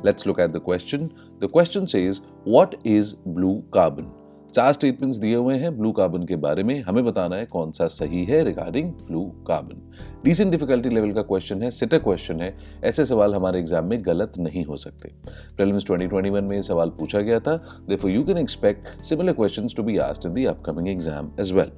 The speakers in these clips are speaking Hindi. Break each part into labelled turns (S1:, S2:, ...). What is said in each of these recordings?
S1: Let's look at the question. The question says, what is blue carbon? 4 statements दिए हुए हैं ब्लू कार्बन के बारे में, हमें बताना है कौन सा सही है regarding blue carbon. Decent difficulty level का क्वेश्चन है, सिटर क्वेश्चन है, ऐसे सवाल हमारे एग्जाम में गलत नहीं हो सकते। प्रीलिम्स 2021 में ये सवाल पूछा गया था, therefore you can expect similar questions to be asked in the upcoming exam as well.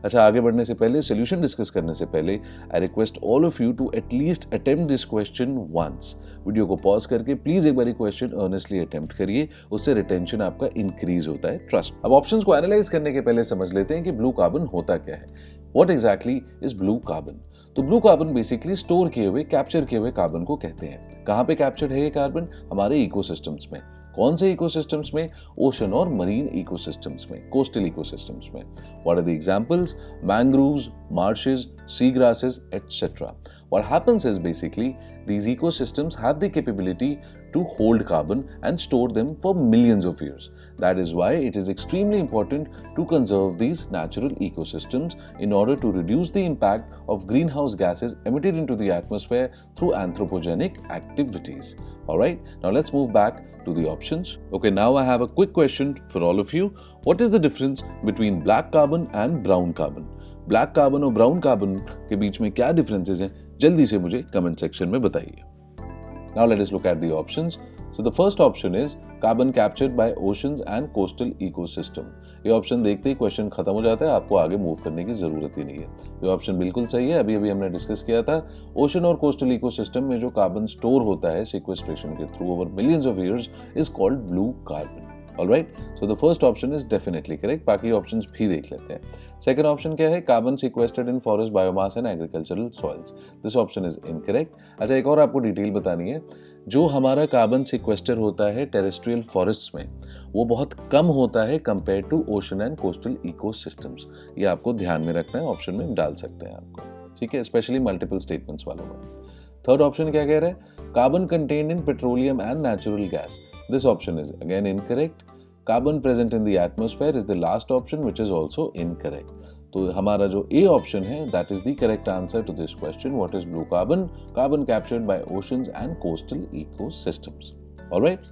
S1: अच्छा, आगे बढ़ने से पहले, सोल्यूशन डिस्कस करने से पहले, I request all of you to at least attempt this question once. Video को पॉज करके प्लीज एक बार क्वेश्चन अर्नेस्टली अटेम्प्ट करिए, उससे रिटेंशन आपका इंक्रीज होता है, ट्रस्ट। अब ऑप्शंस को एनालाइज करने के पहले समझ लेते हैं कि ब्लू कार्बन होता क्या है। What exactly is blue carbon? तो ब्लू कार्बन बेसिकली स्टोर किए हुए, कैप्चर किए हुए कार्बन को कहते हैं। कहां पे कैप्चर्ड है ये कार्बन? हमारे इकोसिस्टम्स में। कौन से इकोसिस्टम्स में? ओशन और मरीन इकोसिस्टम्स में, कोस्टल इकोसिस्टम्स में। What are the examples? Mangroves, marshes, sea grasses, etc. What happens is basically these ecosystems have the capability to hold carbon and store them for millions of years. That is why it is extremely important to conserve these natural ecosystems in order to reduce the impact of greenhouse gases emitted into the atmosphere through anthropogenic activities. Alright, now let's move back to the options. Okay, now I have a quick question for all of you. What is the difference between black carbon and brown carbon? Black carbon और ब्राउन कार्बन के बीच में क्या डिफरेंसेस हैं, जल्दी से मुझे कमेंट सेक्शन में बताइए। Now let us look at the options. So the first option is carbon captured by oceans and coastal ecosystem. ये ऑप्शन देखते ही क्वेश्चन खत्म हो जाता है, आपको आगे मूव करने की जरूरत ही नहीं है। ये ऑप्शन बिल्कुल सही है, अभी हमने डिस्कस किया था। ओशन और कोस्टल इकोसिस्टम में जो कार्बन स्टोर होता है सिक्वेस्ट्रेशन के through over millions of years is called blue carbon. Alright, so the first option is definitely correct. बाकी ऑप्शंस भी देख लेते हैं। सेकंड ऑप्शन क्या है? Carbon sequestered in forest biomass and agricultural soils. This option is incorrect. अच्छा, एक और आपको डिटेल बतानी है। जो हमारा कार्बन सिक्वेस्टर होता है टेरेस्ट्रियल फॉरेस्ट में, वो बहुत कम होता है compare to ocean and coastal ecosystems. ये आपको ध्यान में रखना है, ऑप्शन में डाल सकते हैं आपको, ठीक है, स्पेशली मल्टीपल स्टेटमेंट्स वालों में। थर्ड ऑप्शन क्या कह रहा है? Carbon contained in petroleum and natural gas. This option is again incorrect. Carbon present in the atmosphere is the last option, which is also incorrect. तो हमारा जो A option है, that is the correct answer to this question. What is blue carbon? Carbon captured by oceans and coastal ecosystems. All right.